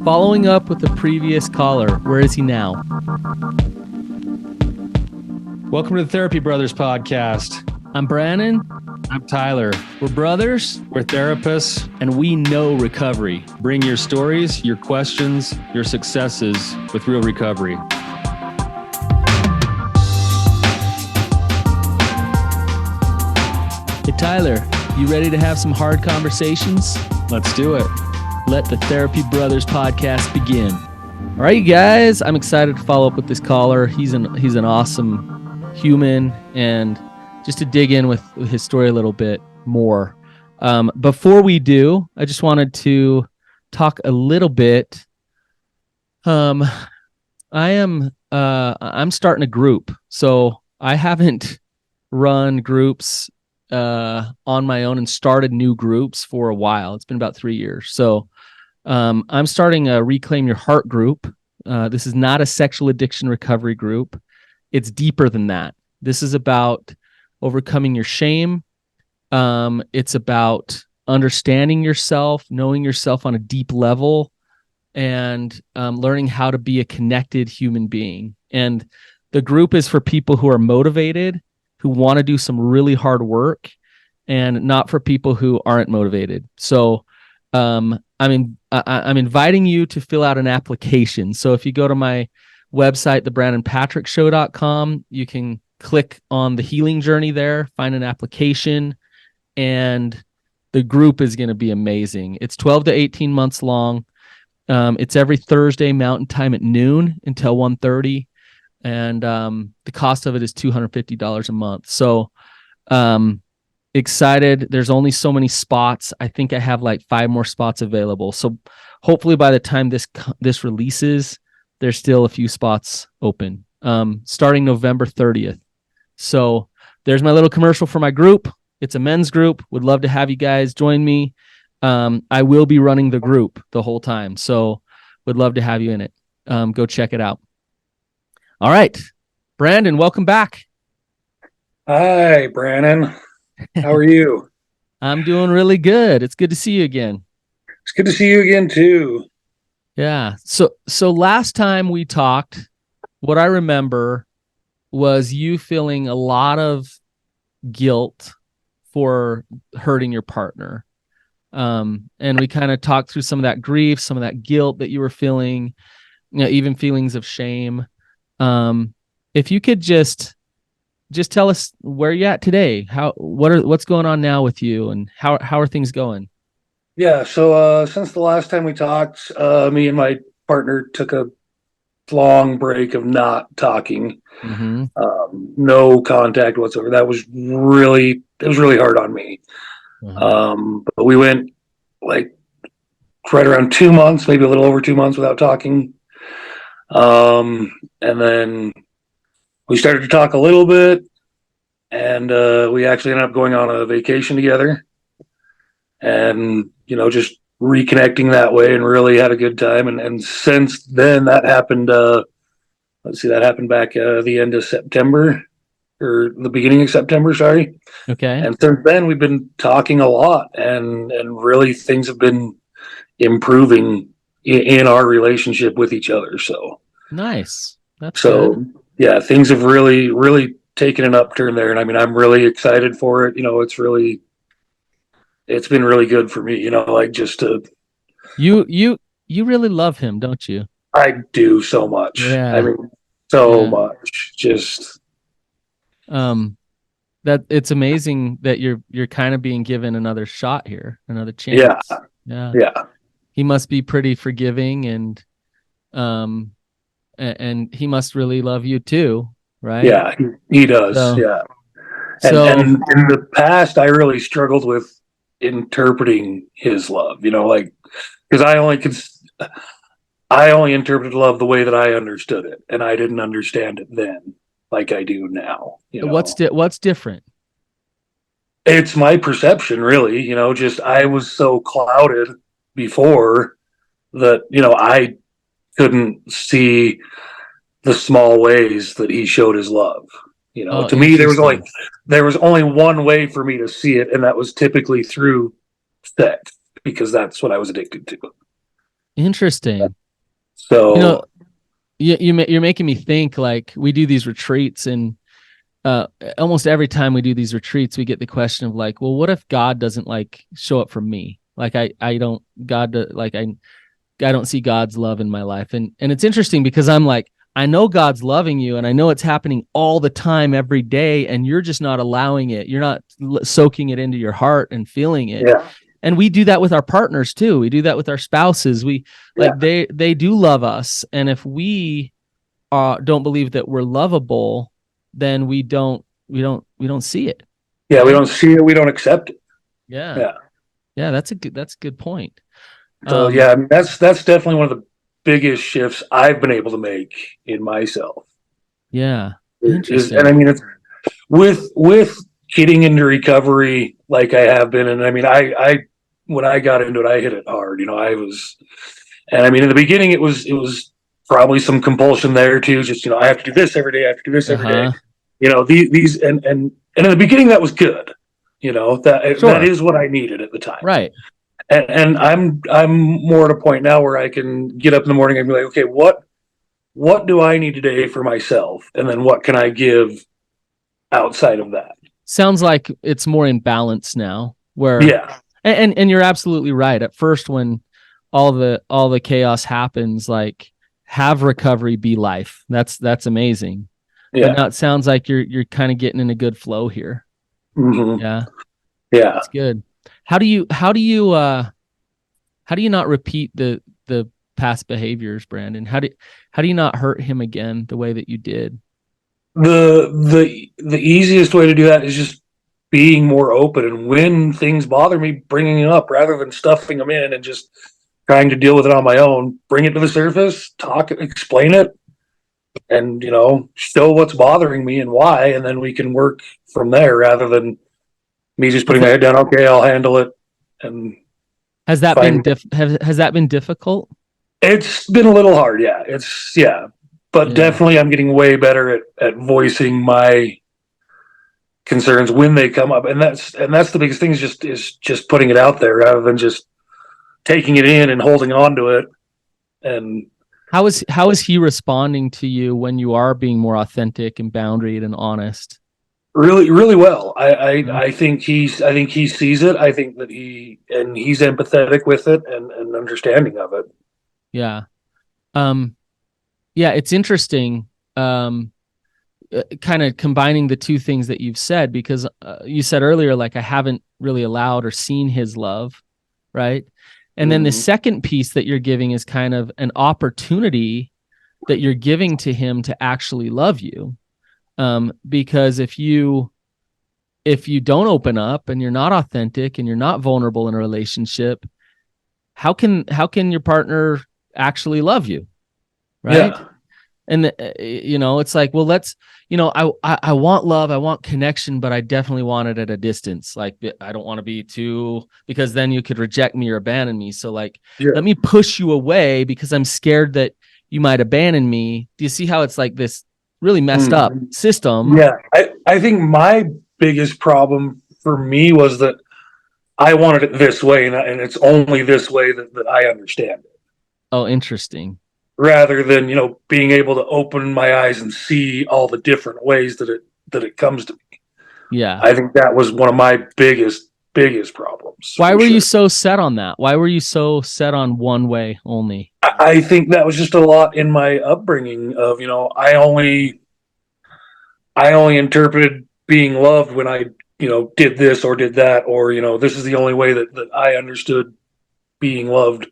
Following up with the previous caller, where is he now? Welcome to the Therapy Brothers podcast. I'm Brannon. I'm Tyler. We're brothers, We're therapists. and we know recovery. Bring your stories, your questions, your successes with real recovery. Hey, Tyler, you ready to have some hard conversations? Let's do it. Let the Therapy Brothers podcast begin. All right, you guys, I'm excited to follow up with this caller. He's an awesome human, and just to dig in with his story a little bit more. Before we do, I just wanted to talk a little bit. I'm starting a group, so I haven't run groups on my own and started new groups for a while. It's been about 3 years. So I'm starting a Reclaim Your Heart group. This is not a sexual addiction recovery group. It's deeper than that. This is about overcoming your shame. It's about understanding yourself, knowing yourself on a deep level, and learning how to be a connected human being. And the group is for people who are motivated, who want to do some really hard work, and not for people who aren't motivated. So I'm inviting you to fill out an application. So if you go to my website, thebrandonpatrickshow.com, you can click on the healing journey there, find an application, and the group is going to be amazing. It's 12 to 18 months long. It's every Thursday Mountain Time at noon until 1:30. And the cost of it is $250 a month. So excited. There's only so many spots. I think I have like 5 more spots available. So hopefully by the time this releases, there's still a few spots open, starting November 30th. So there's my little commercial for my group. It's a men's group. Would love to have you guys join me. I will be running the group the whole time. So would love to have you in it. Go check it out. All right, Brandon, welcome back. Hi, Brannon. How are you? I'm doing really good. It's good to see you again. It's good to see you again, too. Yeah. So last time we talked, what I remember was you feeling a lot of guilt for hurting your partner. And we kind of talked through some of that grief, some of that guilt that you were feeling, even feelings of shame. If you could just tell us where you're at today, what's going on now with you, and how are things going? Yeah, so since the last time we talked, me and my partner took a long break of not talking, no contact whatsoever. It was really hard on me. But we went like right around 2 months, maybe a little over 2 months without talking. And then we started to talk a little bit, and we actually ended up going on a vacation together, and just reconnecting that way, and really had a good time. And since then, that happened. That happened back the end of September, or the beginning of September. Sorry. Okay. And since then, we've been talking a lot, and really things have been improving in our relationship with each other. So nice. That's good. Yeah, things have really taken an upturn there, and I mean, I'm really excited for it. It's been really good for me. Like just to you really love him, don't you? I do so much. Yeah. I mean, so much. Just that it's amazing that you're kind of being given another shot here, another chance. Yeah. He must be pretty forgiving, and he must really love you too, right? Yeah, he does. So, yeah. So and in the past, I really struggled with interpreting his love. Like, because I only interpreted love the way that I understood it, and I didn't understand it then like I do now. What's different? It's my perception, really. Just I was so clouded before that, I couldn't see the small ways that he showed his love. To me, there was only one way for me to see it, and that was typically through sex, because that's what I was addicted to. Interesting. So You're making me think. Like, we do these retreats, and almost every time we do these retreats, we get the question of like, well, what if God doesn't like show up for me? Like, I don't I don't see God's love in my life. And it's interesting because I'm like, I know God's loving you, and I know it's happening all the time, every day, and you're just not allowing it. You're not soaking it into your heart and feeling it. yeah, And we do that with our partners too. We do that with our spouses. We like they do love us, and if we don't believe that we're lovable, then we don't see it. yeah, Right? we don't see it, we don't accept it. Yeah. Yeah. Yeah, that's a good point. So yeah, I mean, that's definitely one of the biggest shifts I've been able to make in myself. Yeah. Is Interesting. and I mean, it's with getting into recovery like I have been, and I mean, I when I got into it, I hit it hard. You know, and I mean, in the beginning, it was probably some compulsion there too. Just, I have to do this every day. I have to do this every day. These and in the beginning, that was good. That is what I needed at the time. Right. And I'm more at a point now where I can get up in the morning and be like, okay, what do I need today for myself, and then what can I give outside of that? Sounds like it's more in balance now. Where and you're absolutely right. At first, when all the chaos happens, like, have recovery be life. That's amazing. Yeah. But now it sounds like you're kind of getting in a good flow here. Mm-hmm. Yeah. Yeah. That's good. How do you not repeat the past behaviors, Brandon? How do you not hurt him again the way that you did? The easiest way to do that is just being more open, and when things bother me, bringing it up rather than stuffing them in and just trying to deal with it on my own. Bring it to the surface, talk, explain it, and show what's bothering me and why, and then we can work from there rather than me just putting my head down. Okay, I'll handle it. And has that been difficult? It's been a little hard, yeah. But definitely I'm getting way better at voicing my concerns when they come up. And that's the biggest thing, is just putting it out there rather than just taking it in and holding on to it. And how is he responding to you when you are being more authentic and boundaried and honest? Really, really well. I think he sees it. I think that he's empathetic with it and understanding of it. Yeah. Yeah, it's interesting. Kind of combining the two things that you've said, because you said earlier, like, I haven't really allowed or seen his love. Right. And then the second piece that you're giving is kind of an opportunity that you're giving to him to actually love you. Because if you don't open up and you're not authentic and you're not vulnerable in a relationship, how can your partner actually love you? Right. Yeah. And it's like, well, I want love, I want connection, but I definitely want it at a distance. Like, I don't want to be too, because then you could reject me or abandon me. So like, let me push you away because I'm scared that you might abandon me. Do you see how it's like this really messed up system? Yeah. I think my biggest problem for me was that I wanted it this way, and it's only this way that I understand it. Oh, interesting. Rather than, being able to open my eyes and see all the different ways that it comes to me. Yeah. I think that was one of my biggest problems. Why were you so set on that? Why were you so set on one way only? I think that was just a lot in my upbringing of, I only interpreted being loved when I, did this or did that, or, this is the only way that I understood being loved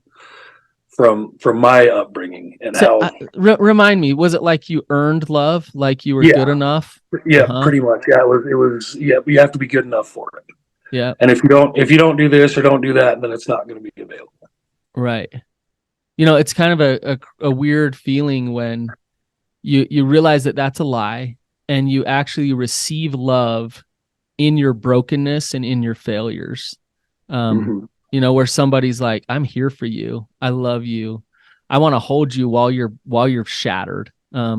from my upbringing. And so, how remind me, was it like you earned love, like you were good enough? Yeah, pretty much. Yeah, it was you have to be good enough for it. Yeah. And if you don't do this or don't do that, then it's not going to be available. Right. It's kind of a weird feeling when you realize that that's a lie, and you actually receive love in your brokenness and in your failures. Where somebody's like, I'm here for you. I love you. I want to hold you while you're shattered. I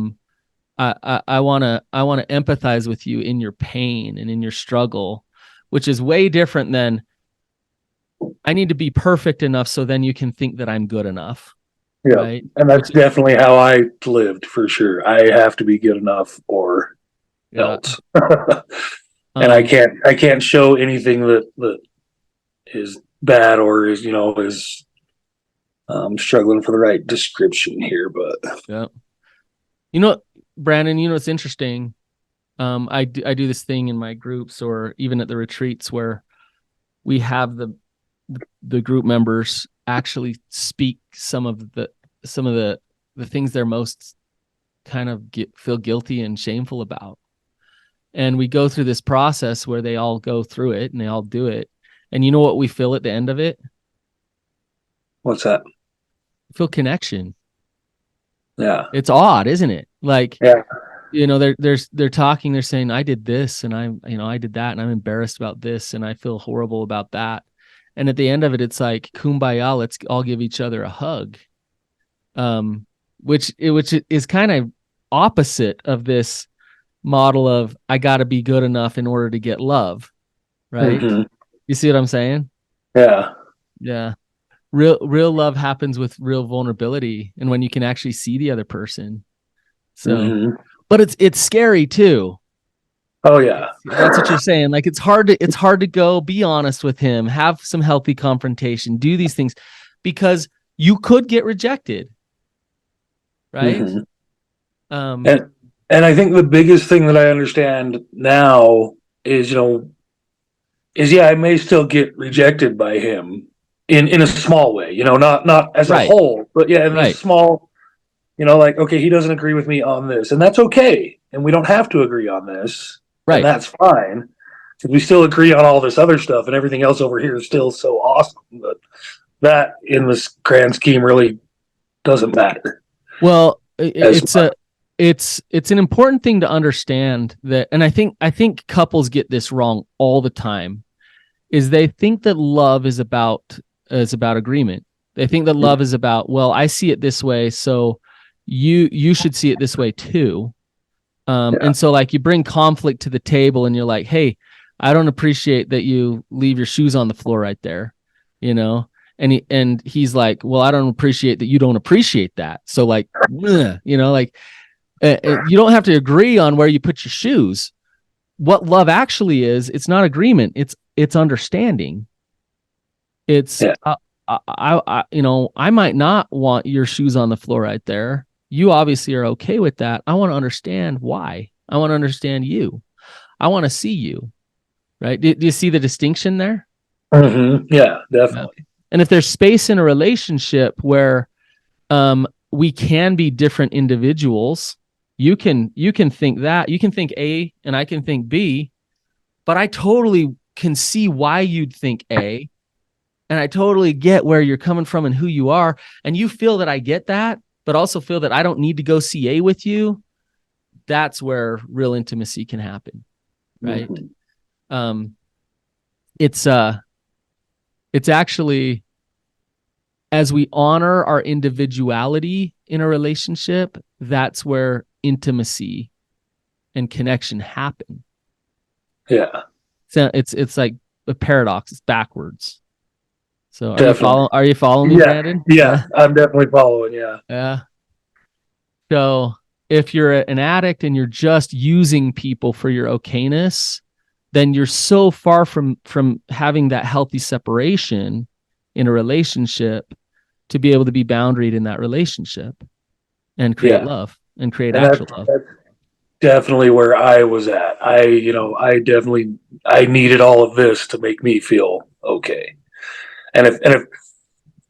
want to empathize with you in your pain and in your struggle, which is way different than I need to be perfect enough so then you can think that I'm good enough. Yeah. right? And that's definitely how I lived for sure. I have to be good enough or Yeah. else. And Um, I can't show anything that is bad or is, is struggling for the right description here, but yeah. You know, Brandon, it's interesting. I do this thing in my groups or even at the retreats where we have the group members actually speak some of the things they're most kind of feel guilty and shameful about. And we go through this process where they all go through it and they all do it. And you know what we feel at the end of it? what's that? We feel connection. Yeah. It's odd, isn't it? Like, Yeah. they're talking, they're saying, I did this and I did that and I'm embarrassed about this and I feel horrible about that. And at the end of it, it's like, kumbaya, let's all give each other a hug. Which is kind of opposite of this model of I got to be good enough in order to get love, right? Mm-hmm. You see what I'm saying? Yeah. Yeah. Real love happens with real vulnerability and when you can actually see the other person. So, Mm-hmm. but it's scary too. Oh yeah. That's what you're saying. Like it's hard to go be honest with him, have some healthy confrontation, do these things because you could get rejected. Right? Mm-hmm. Um, And I think the biggest thing that I understand now is, yeah, I may still get rejected by him in a small way, not as a right, whole, but yeah, in a right, small, like, okay, he doesn't agree with me on this, and that's okay. And we don't have to agree on this, and right. that's fine. Because we still agree on all this other stuff, and everything else over here is still so awesome. But that, in this grand scheme, really doesn't matter Well, as it's much. it's an important thing to understand that, and I think couples get this wrong all the time. Is they think that love is about agreement. They think that love is about, well, I see it this way, so you should see it this way too. Yeah. And so like you bring conflict to the table and you're like, hey, I don't appreciate that you leave your shoes on the floor right there, you know? And he's like, well, I don't appreciate that you don't appreciate that. So like, like you don't have to agree on where you put your shoes. What love actually is, it's not agreement. It's understanding. It's, Yeah. I might not want your shoes on the floor right there. You obviously are okay with that. I want to understand why. I want to understand you. I want to see you. Right? Do you see the distinction there? Mm-hmm. Yeah, Yeah. definitely. And if there's space in a relationship where we can be different individuals, you can think that. You can think A and I can think B, but I totally can see why you'd think A. And I totally get where you're coming from and who you are. And you feel that I get that, but also feel that I don't need to go see A with you. That's where real intimacy can happen. Right. Mm-hmm. It's actually, as we honor our individuality in a relationship, that's where intimacy and connection happen. Yeah, So it's like a paradox. It's backwards. So definitely. are you following me, Yeah, Brandon? yeah, I'm definitely following. Yeah. Yeah. So if you're an addict and you're just using people for your okayness, then you're so far from having that healthy separation in a relationship to be able to be boundaried in that relationship and create Yeah, love and create and actual love. that's definitely where I was at. I needed all of this to make me feel okay. And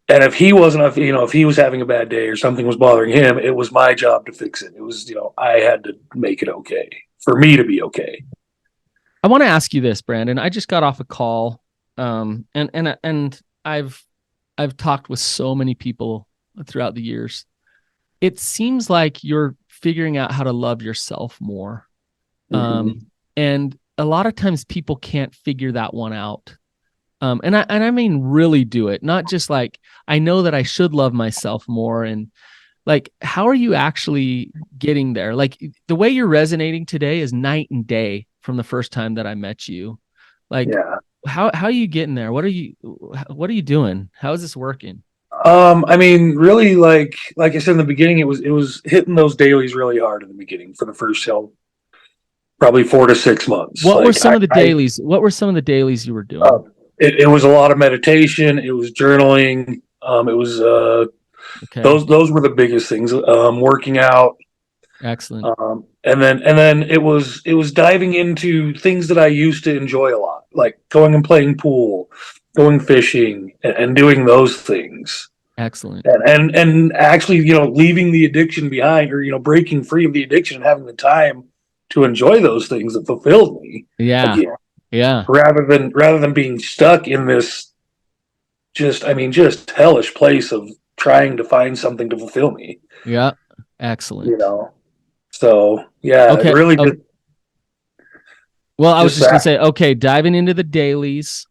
if he wasn't, if he was having a bad day or something was bothering him, it was my job to fix it. It was, I had to make it okay for me to be okay. I want to ask you this, Brandon. I just got off a call, and I've talked with so many people throughout the years. It seems like you're figuring out how to love yourself more. Mm-hmm. And a lot of times people can't figure that one out. And I mean, really do it. Not just like, I know that I should love myself more. And like, how are you actually getting there? Like the way you're resonating today is night and day from the first time that I met you. Like, Yeah. how are you getting there? What are you doing? How is this working? I mean, really, like I said in the beginning, it was hitting those dailies really hard in the beginning for the first probably 4 to 6 months. What were Like some of the dailies? What were some of the dailies you were uh, doing? it was a lot of meditation. It was journaling. It was Okay, those were the biggest things. Working out. excellent. And then it was diving into things that I used to enjoy a lot, like going and playing pool, going fishing, and doing those things. Excellent. And actually, leaving the addiction behind, or breaking free of the addiction and having the time to enjoy those things that fulfilled me Yeah. again, Yeah. rather than being stuck in this just hellish place of trying to find something to fulfill me. Yeah. You Excellent. know, so yeah, it Okay. really Well, I was just just gonna that. say, okay, diving into the dailies.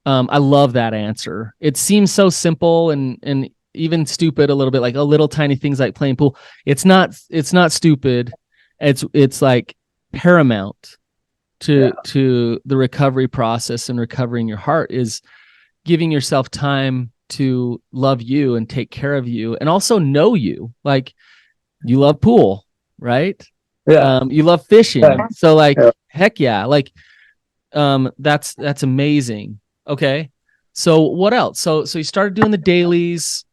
I love that answer. It seems so simple and even stupid a little bit, like a little tiny things like playing pool. It's not stupid. It's like paramount Yeah, to the recovery process and recovering your heart is giving yourself time to love you and take care of you and also know you. Like you love pool, right? yeah, You love fishing. So like yeah. heck yeah. Like that's amazing. Okay. So what else? So you started doing the dailies,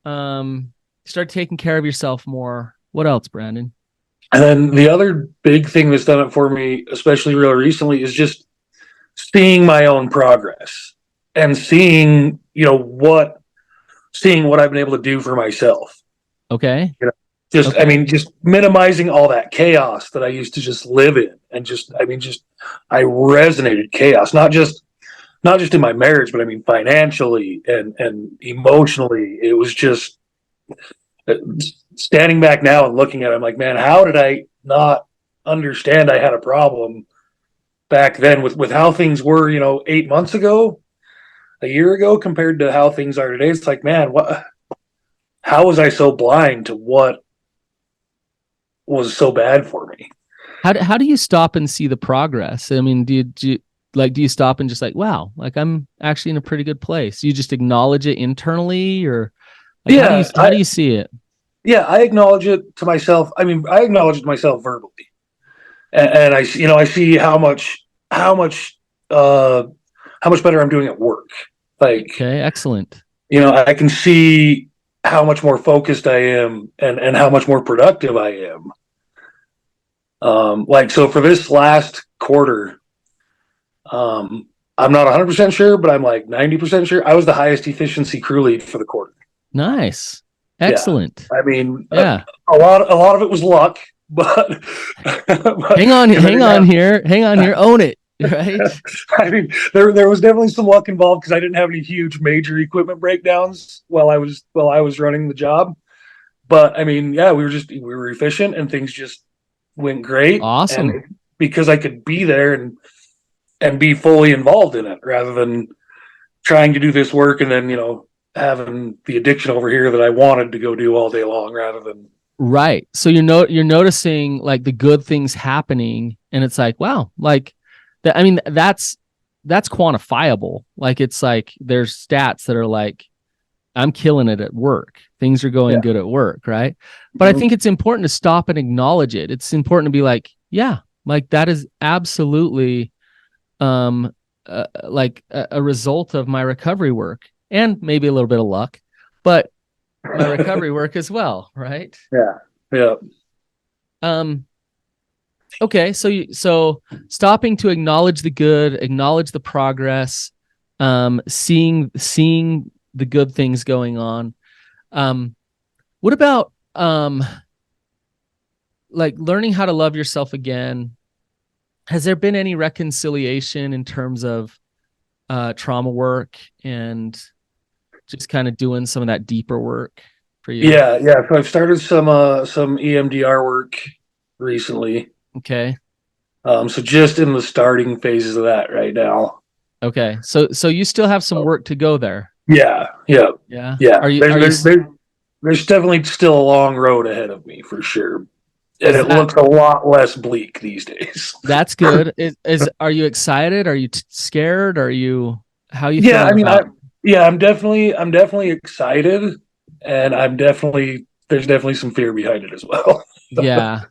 you started taking care of yourself more. What else, Brandon? And then the other big thing that's done it for me, especially really recently, is just seeing my own progress and seeing what I've been able to do for myself. Okay. You know, just I Okay. mean, just minimizing all that chaos that I used to just live in, and just I resonated chaos, not just in my marriage, but I mean financially and emotionally. It was just uh, standing back now and looking at it, I'm like, man, how did I not understand I had a problem back then with how things were, 8 months ago, a year ago, compared to how things are today? It's like, man, how was I so blind to what was so bad for me? How do you stop and see the progress? I mean, do you stop and just like, wow, like I'm actually in a pretty good place? You just acknowledge it internally, or like Yeah, how do you see it? I acknowledge it to myself. I mean, I acknowledge it to myself verbally, and I see how much, uh, how much better I'm doing at work. Like, Okay, excellent. I can see how much more focused I am, and how much more productive I am. Like, so for this last quarter, I'm not 100% sure, but I'm like 90% sure I was the highest efficiency crew lead for the quarter. Nice. Yeah. Excellent. I mean, Yeah. a lot of it was luck, but, but Hang on, 'cause I hang didn't on have, here. Hang on here. Own it. Right? I mean, there was definitely some luck involved because I didn't have any huge major equipment breakdowns while I was running the job. But I mean, yeah, we were efficient and things just went great. Awesome. And because I could be there and be fully involved in it rather than trying to do this work and then, having the addiction over here that I wanted to go do all day long rather than. Right. So you're noticing like the good things happening and it's like, wow, like that I mean that's quantifiable. Like it's like there's stats that are like I'm killing it at work. Things are going Yeah. good at work, right? But I think it's important to stop and acknowledge it. It's important to be like, yeah, like that is absolutely like a result of my recovery work and maybe a little bit of luck, but my recovery work as well, right? Yeah. Yeah. Um, okay, so stopping to acknowledge the good, acknowledge the progress, seeing the good things going on. What about like learning how to love yourself again? Has there been any reconciliation in terms of trauma work and just kind of doing some of that deeper work for you? Yeah. Yeah. So I've started some EMDR work recently. Okay. So just in the starting phases of that right now. Okay. So you still have some So, work to go there. yeah. Yeah. Yeah. Yeah. Are you There's are you there's there's there's definitely still a long road ahead of me for sure, and is it that looks a lot less bleak these days. that's good. Is are you excited? Are you scared? Are you how are you Yeah, feeling I mean, I about? Yeah, I'm definitely excited, and there's definitely some fear behind it as well. Yeah.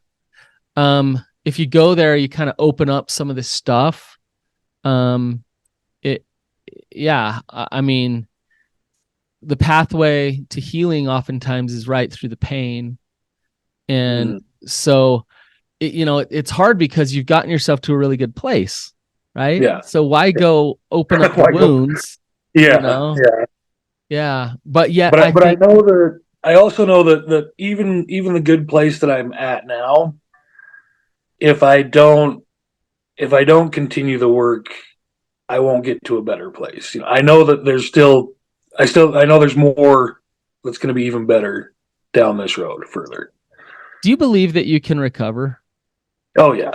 If you go there, you kind of open up some of this stuff. It, yeah, I mean, the pathway to healing oftentimes is right through the pain. And Mm, so, it's hard because you've gotten yourself to a really good place, right? yeah. So why go open up the Why go- wounds, you yeah, know? yeah. Yeah. But yet But I I think, know that I also know that even the good place that I'm at now, if I don't if I don't continue the work, I won't get to a better place. I know that I know there's more that's going to be even better down this road further. do you believe that you can recover? Oh yeah.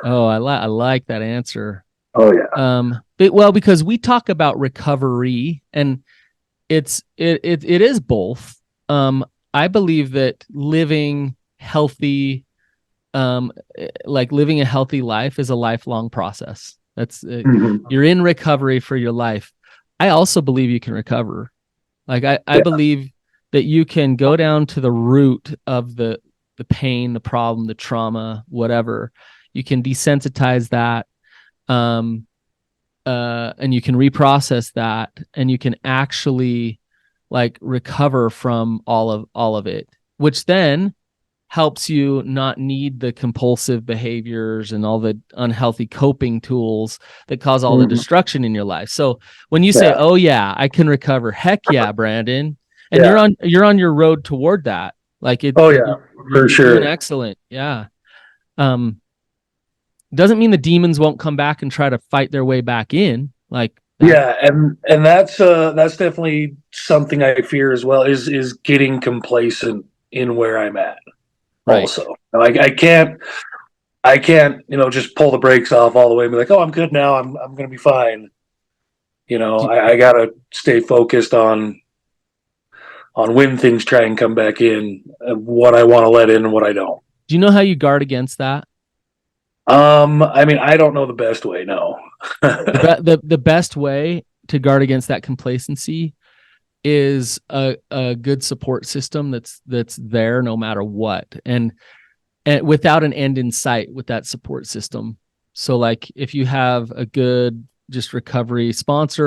Oh, I like that answer. Oh yeah. Because we talk about recovery, and it is both. I believe that living healthy, like living a healthy life, is a lifelong process. That's Mhm. You're in recovery for your life. I also believe you can recover. Like I Yeah. believe that you can go down to the root of the pain, the problem, the trauma, whatever. You can desensitize that. Um, and you can reprocess that, and you can actually like recover from all of it, which then helps you not need the compulsive behaviors and all the unhealthy coping tools that cause all the Mhm. destruction in your life. So when you say, Yeah. "Oh yeah, I can recover," heck yeah, Brandon, and Yeah. you're on your road toward that. Like Oh yeah. For you're doing sure. excellent. Yeah. Um, doesn't mean the demons won't come back and try to fight their way back in. Like that. Yeah, and that's definitely something I fear as well is getting complacent in where I'm at. Right. Also, like I can't just pull the brakes off all the way and be like, oh, I'm good now. I'm gonna be fine. I gotta stay focused on when things try and come back in, what I want to let in and what I don't. Do you know how you guard against that? I mean, I don't know the best way. No. The best way to guard against that complacency is a good support system that's there no matter what, and without an end in sight with that support system. So like if you have a good just recovery sponsor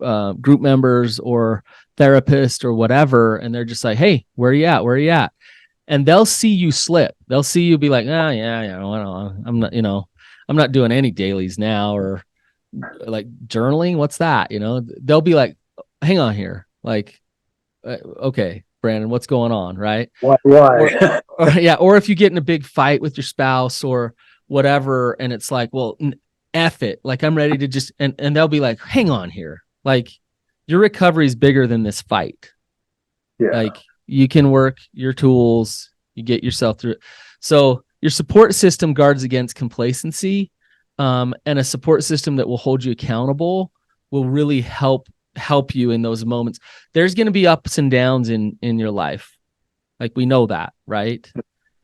or group members or therapist or whatever, and they're just like, hey, where are you at? Where are you at? And they'll see you slip. They'll see you be like, oh yeah, yeah, I'm not, I'm not doing any dailies now, or like journaling. What's that? They'll be like, hang on here, like, okay, Brandon, what's going on, right? Why? Or, Why? yeah, or if you get in a big fight with your spouse or whatever, and it's like, well, F it, like I'm ready to just, and they'll be like, hang on here, like your recovery is bigger than this fight. Yeah. Like you can work your tools, you get yourself through it. So your support system guards against complacency, and a support system that will hold you accountable will really help you in those moments. There's going to be ups and downs in your life, like we know that, right?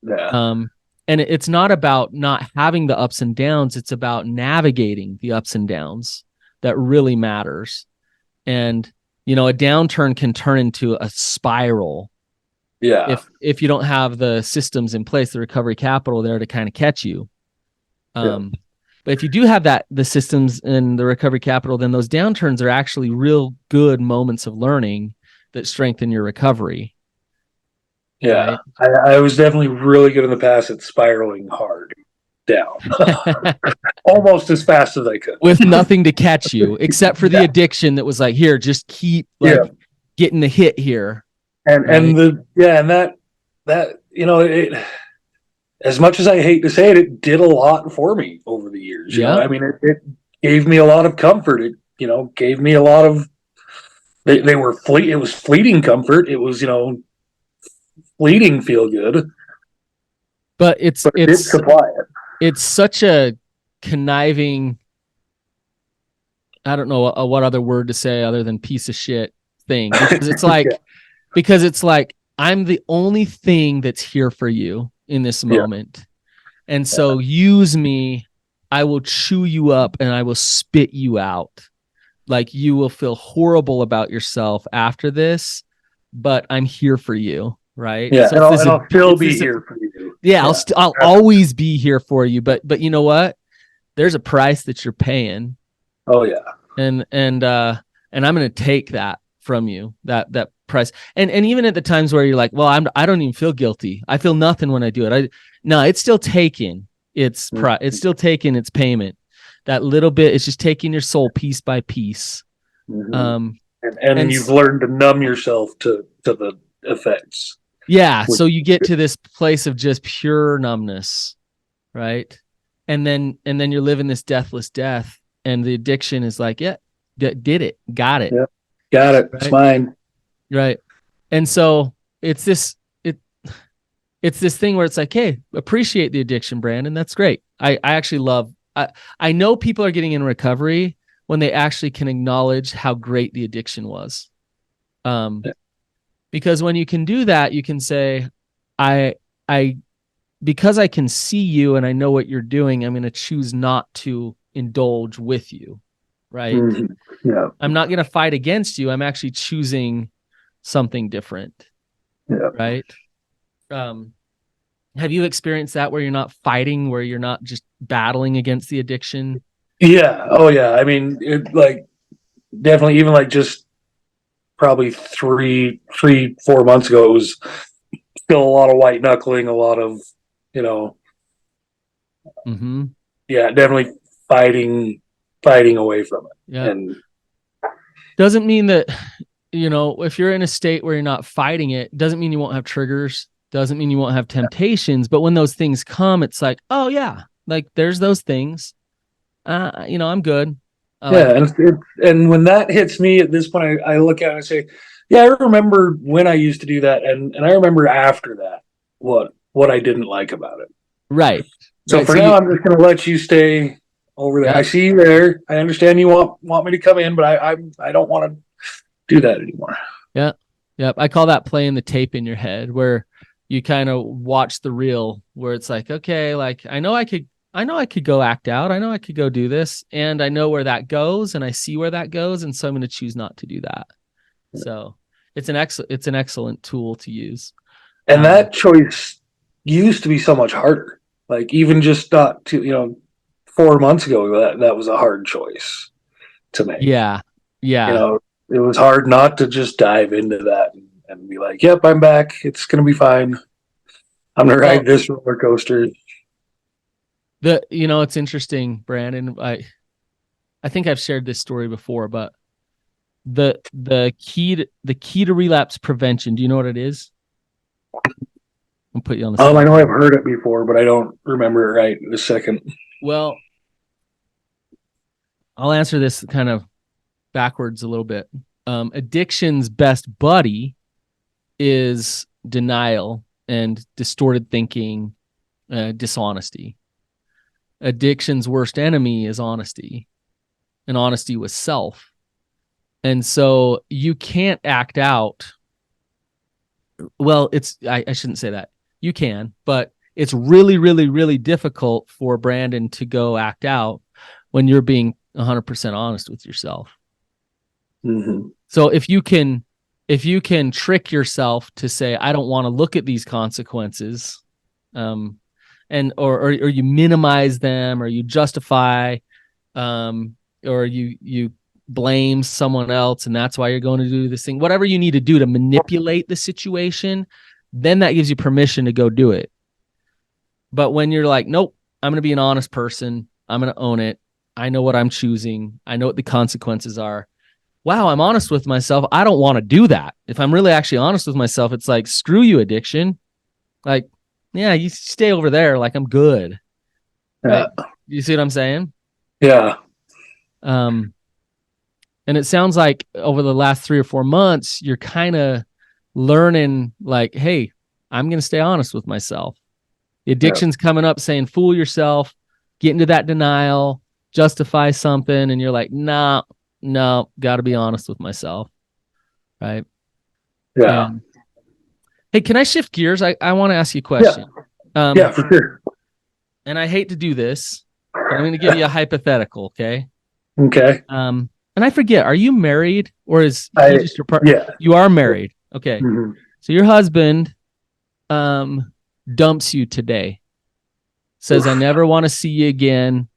Yeah. Um, and it's not about not having the ups and downs; it's about navigating the ups and downs that really matters. And a downturn can turn into a spiral Yeah. if you don't have the systems in place, the recovery capital there to kind of catch you. Yeah. But if you do have the systems and the recovery capital, then those downturns are actually real good moments of learning that strengthen your recovery. Yeah. Right. I was definitely really good in the past at spiraling hard down, almost as fast as I could. With nothing to catch you except for the Yeah. addiction that was like, here, just keep Yeah. like getting the hit here. And Right. that it, as much as I hate to say it, it did a lot for me over the years. Yeah. I mean, it gave me a lot of comfort. It gave me a lot of they were fleet. It was fleeting comfort. It was fleeting feel good, But it's but it did it's supply it. it's such a conniving, I don't know what other word to say other than piece of shit thing, because it's like Yeah. I'm the only thing that's here for you in this Yeah. moment. And so use me, I will chew you up and I will spit you out. Like, you will feel horrible about yourself after this, but I'm here for you. Right. Yeah. So And I'll still be here for you. yeah, Yeah. I'll always be here for you. But you know what? There's a price that you're paying, Oh yeah. and I'm going to take that from you, that price. And even at the times where you're like, well, I don't even feel guilty. I feel nothing when I do it. No, it's still taking its it's still taking its payment. That little bit, it's just taking your soul piece by piece. And you've learned to numb yourself to the effects. Yeah. So you get to this place of just pure numbness, right? And then you're living this deathless death, and the addiction is like, yeah, did it, got it. Yep. Got it. Right? It's mine. Right. And so it's this thing where it's like, hey, appreciate the addiction, Brandon. That's great. I actually love, I know people are getting in recovery when they actually can acknowledge how great the addiction was. Because when you can do that, you can say, because I can see you and I know what you're doing, I'm going to choose not to indulge with you. Right. Mm-hmm. Yeah. I'm not going to fight against you. I'm actually choosing something different. Yeah. Right. Have you experienced that where you're not fighting, where you're not just battling against the addiction? Yeah. Oh yeah. I mean, definitely, even like just probably 4 months ago, it was still a lot of white knuckling, a lot of, yeah, definitely fighting away from it. Yeah. And doesn't mean that, if you're in a state where you're not fighting it, doesn't mean you won't have triggers, doesn't mean you won't have temptations. But when those things come, it's like, oh yeah, like there's those things. I'm good. And when that hits me at this point, I look at it and say, yeah, I remember when I used to do that, and I remember after that what I didn't like about it. Right. So right. for now, I'm just going to let you stay over there. Yeah. I see you there. I understand you want me to come in, but I don't want to do that anymore. Yeah. Yep. I call that playing the tape in your head, where you kind of watch the reel, where it's like, okay, like I know I could go act out. I know I could go do this, and I know where that goes, and I see where that goes. And so I'm going to choose not to do that. So it's an excellent tool to use. And that choice used to be so much harder. Like even just not to, 4 months ago, that was a hard choice to make. Yeah. Yeah. It was hard not to just dive into that and be like, yep, I'm back. It's going to be fine. I'm going to ride this roller coaster. It's interesting, Brandon. I think I've shared this story before, but the key to relapse prevention, do you know what it is? I'll put you on the spot. I know I've heard it before, but I don't remember it right in a second. Well, I'll answer this kind of backwards a little bit. Addiction's best buddy is denial and distorted thinking, dishonesty. Addiction's worst enemy is honesty, and honesty with self. And so you can't act out. Well, I shouldn't say that. You can, but it's really, really, really difficult for Brandon to go act out when you're being 100% honest with yourself. Mm-hmm. So if you can trick yourself to say, I don't want to look at these consequences, or you minimize them, or you justify, or you blame someone else, and that's why you're going to do this thing, whatever you need to do to manipulate the situation, then that gives you permission to go do it. But when you're like, nope, I'm going to be an honest person, I'm going to own it, I know what I'm choosing, I know what the consequences are. Wow, I'm honest with myself. I don't want to do that. If I'm really actually honest with myself, it's like, screw you, addiction. Like, yeah, you stay over there. Like, I'm good. Right? You see what I'm saying? Yeah. And it sounds like over the last 3 or 4 months, you're kind of learning, like, hey, I'm going to stay honest with myself. The addiction's coming up saying, fool yourself, get into that denial, justify something. And you're like, no, got to be honest with myself. Right. Yeah. Hey, can I shift gears? I want to ask you a question. Yeah, for sure. And I hate to do this, but I'm going to give you a hypothetical. Okay. Okay. and I forget, are you married or is he just your partner? Yeah. You are married. Okay. Mhm. So your husband dumps you today. Says, I Oof. never want to see you again.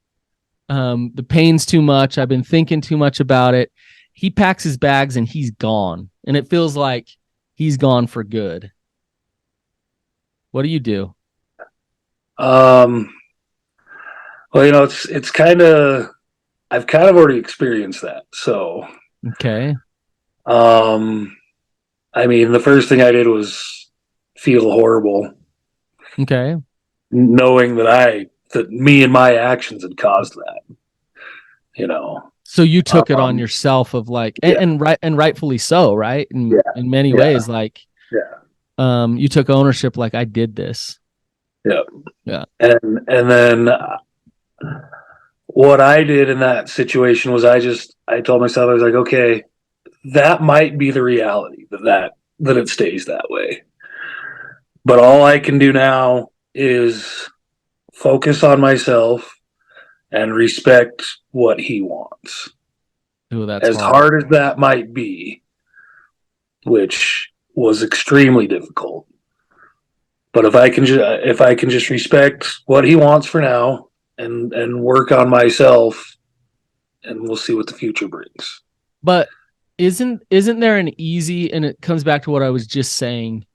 The pain's too much. I've been thinking too much about it. He packs his bags and he's gone. And it feels like he's gone for good. What do you do? Um, well, it's kind of, I've kind of already experienced that. So, Okay. um, I mean, the first thing I did was feel horrible, Okay. knowing that me and my actions had caused that. You know, So you took it on um, yourself of like, yeah, and rightfully so, right? yeah, In many yeah, ways, like, yeah, you took ownership, like I did this. yeah. Yeah. And then what I did in that situation was I told myself, I was like, okay, that might be the reality that it stays that way. But all I can do now is focus on myself and respect what he wants. Oh, that's As hard. hard as that might be, which was extremely difficult. But if I can just respect what he wants for now and work on myself, and we'll see what the future brings. But isn't there an easy, and it comes back to what I was just saying,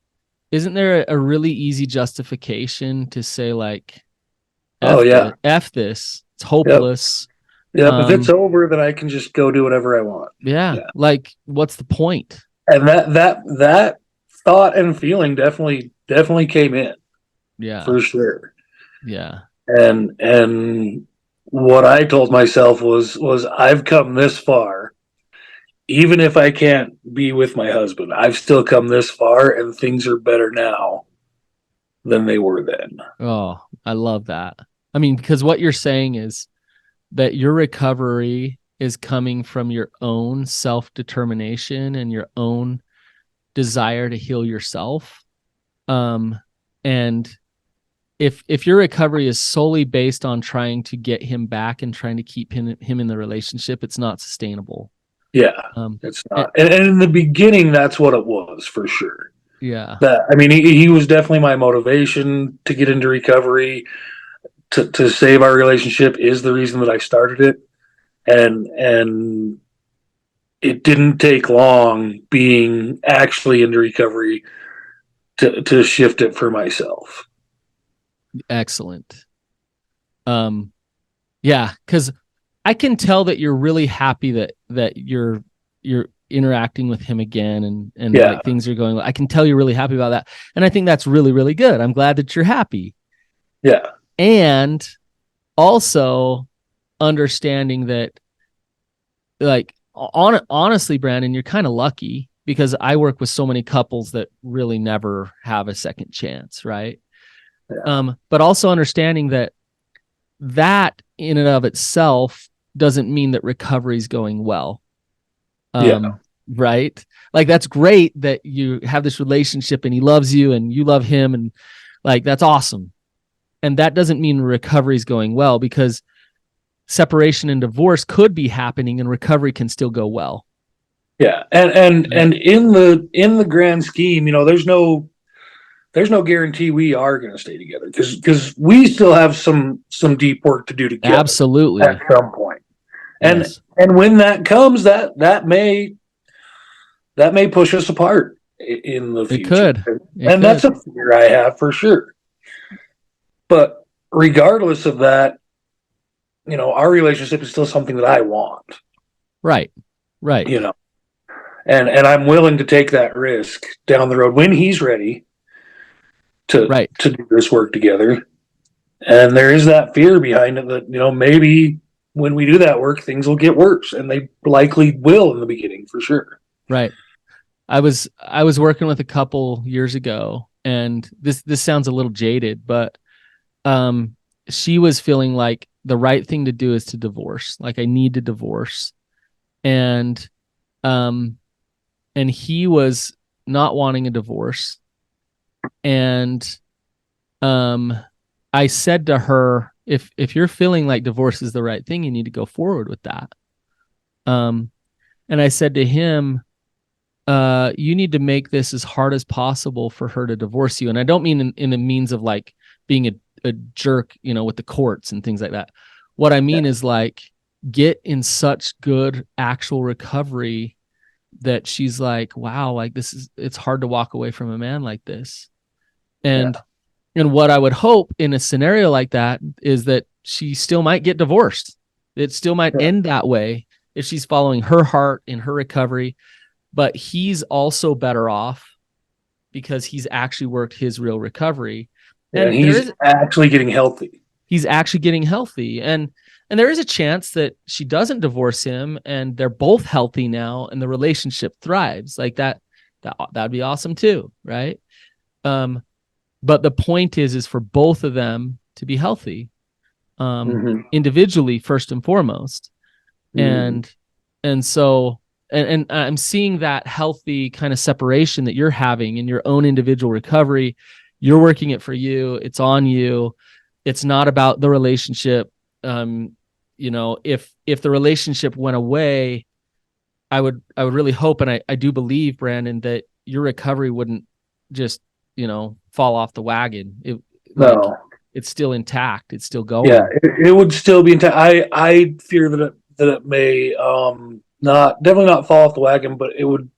isn't there a really easy justification to say like Oh yeah, F this, it's yep, hopeless. yep. If it's Um, over, then I can just go do whatever I want. yeah, Yeah, like what's the point? and that thought and feeling definitely came in Yeah, for sure. yeah, And what I told myself was I've come this far. Even if I can't be with my husband, I've still come this far, and things are better now than they were then. oh, I love that. I mean, because what you're saying is that your recovery is coming from your own self-determination and your own desire to heal yourself. And if your recovery is solely based on trying to get him back and trying to keep him in the relationship, it's not sustainable. Yeah, Um, it's and, not. And in the beginning, that's what it was for sure. yeah, That I mean, he was definitely my motivation to get into recovery. To save our relationship is the reason that I started it, and it didn't take long being actually into recovery to shift it for myself. excellent. Yeah, because I can tell that you're really happy that you're interacting with him again and Yeah, like things are going. I can tell you're really happy about that, and I think that's really really good. I'm glad that you're happy, yeah, and also understanding that like honestly, Brandon, you're kind of lucky because I work with so many couples that really never have a second chance, right? yeah, But also understanding that in and of itself doesn't mean that recovery is going well. yeah, Right? Like that's great that you have this relationship and he loves you and you love him and like that's awesome. And that doesn't mean recovery is going well because separation and divorce could be happening and recovery can still go well. yeah. Right? And in the grand scheme, there's no guarantee we are going to stay together because we still have some deep work to do together at Absolutely. some point. And Yes. and when that comes, that may push us apart in the It future. could. It And that's could. a fear I have for sure. But regardless of that, our relationship is still something that I want, Right. Right. you know, and I'm willing to take that risk down the road when he's ready Right. to do this work together. And there is that fear behind it that, maybe when we do that work, things will get worse. And they likely will in the beginning for sure. Right. I was working with a couple years ago and this sounds a little jaded, but um she was feeling like the right thing to do is to divorce. Like I need to divorce. And um and he was not wanting a divorce. And um I said to her, if you're feeling like divorce is the right thing, you need to go forward with that. And I said to him, you need to make this as hard as possible for her to divorce you. And I don't mean in the means of like being a jerk, with the courts and things like that. What I mean is like get in such good actual recovery that she's like, wow, like it's hard to walk away from a man like this. And what I would hope in a scenario like that is that she still might get divorced. It still might end that way if she's following her heart in her recovery. But he's also better off because he's actually worked his real recovery. And he's actually getting healthy. He's actually getting healthy. And there is a chance that she doesn't divorce him and they're both healthy now and the relationship thrives. Like that'd be awesome too, right? But the point is for both of them to be healthy, individually first and foremost. And so I'm seeing that healthy kind of separation that you're having in your own individual recovery. You're working it for you. It's on you. It's not about the relationship. If the relationship went away, I would really hope, and I do believe, Brandon, that your recovery wouldn't just, fall off the wagon. It's still intact. It's still going. Yeah, it would still be intact. I fear that it may definitely not fall off the wagon, but it would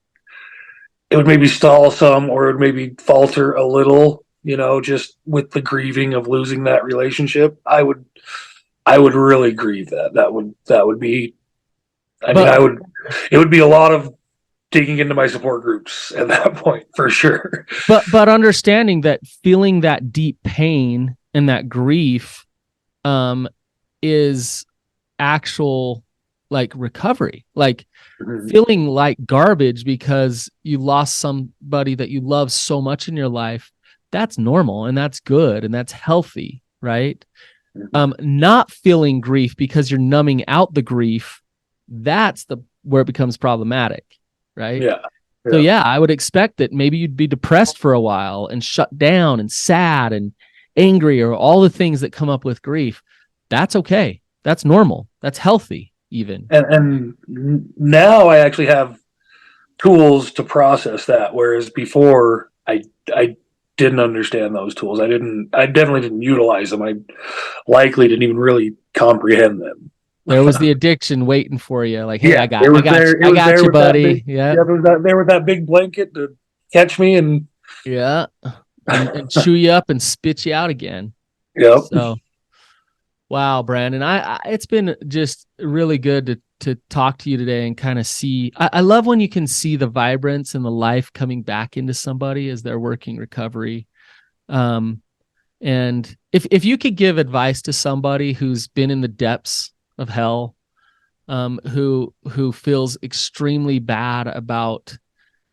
maybe stall some, or it would maybe falter a little, just with the grieving of losing that relationship. I would really grieve that. That would be, it would be a lot of digging into my support groups at that point for sure. But understanding that feeling that deep pain and that grief is actual like recovery, like feeling like garbage because you lost somebody that you love so much in your life. That's normal and that's good and that's healthy, right? Not feeling grief because you're numbing out the grief, that's where it becomes problematic, right? Yeah. So I would expect that maybe you'd be depressed for a while and shut down and sad and angry, or all the things that come up with grief. That's okay. That's normal. That's healthy even. And now I actually have tools to process that, whereas before I didn't understand those tools. I definitely didn't utilize them. I likely didn't even really comprehend them. There was the addiction waiting for you. Like, hey, Yeah, I got you, buddy. There was that big blanket to catch me and and chew you up and spit you out again. Yep. So, wow, Brandon, it's been just really good to talk to you today and kind of see. I love when you can see the vibrance and the life coming back into somebody as they're working recovery. And if you could give advice to somebody who's been in the depths of hell, who feels extremely bad about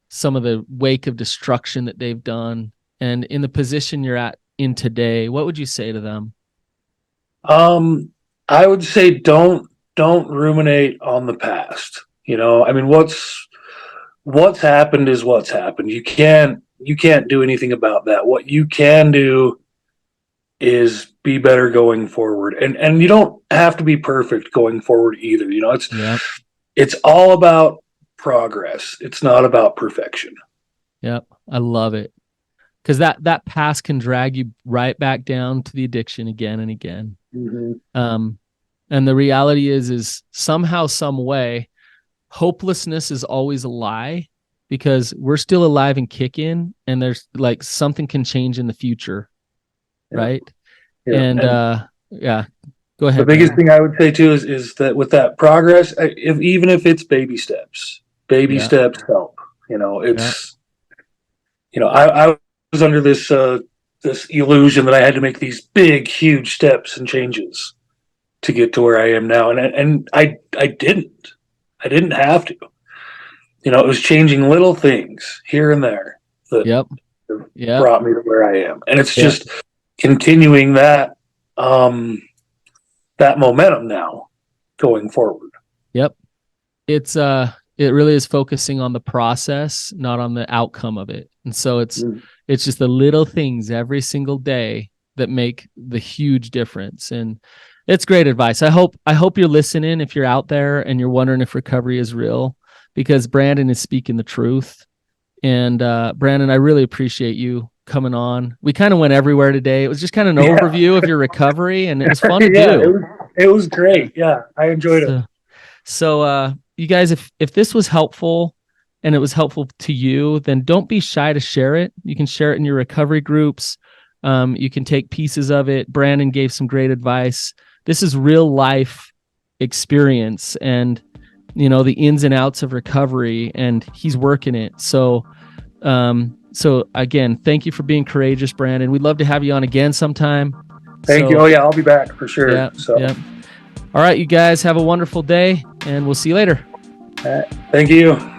some of the wake of destruction that they've done, and in the position you're in today, what would you say to them? I would say don't ruminate on the past. I mean, what's happened is what's happened. You can't do anything about that. What you can do is be better going forward. And you don't have to be perfect going forward either. It's all about progress. It's not about perfection. Yep. I love it. Because that past can drag you right back down to the addiction again and again. And the reality is somehow, some way, hopelessness is always a lie, because we're still alive and kicking, and there's like something can change in the future. Right. Go ahead. The biggest thing I would say too is that with that progress, even if it's baby steps help. I was under this illusion that I had to make these big, huge steps and changes to get to where I am now, and I didn't have to. It was changing little things here and there that brought me to where I am, and it's just continuing that that momentum now going forward. Yep. It really is focusing on the process, not on the outcome of it. And so it's just the little things every single day that make the huge difference. And it's great advice. I hope you're listening. If you're out there and you're wondering if recovery is real, because Brandon is speaking the truth. And Brandon, I really appreciate you coming on. We kind of went everywhere today. It was just kind of an overview of your recovery, and it was fun to do. It was great. Yeah, I enjoyed it. So you guys, if this was helpful and it was helpful to you, then don't be shy to share it. You can share it in your recovery groups. You can take pieces of it. Brandon gave some great advice. This is real life experience and, you know, the ins and outs of recovery, and he's working it. So again, thank you for being courageous, Brandon. We'd love to have you on again sometime. Thank you. Oh yeah, I'll be back for sure. Yeah. All right, you guys have a wonderful day, and we'll see you later. Thank you.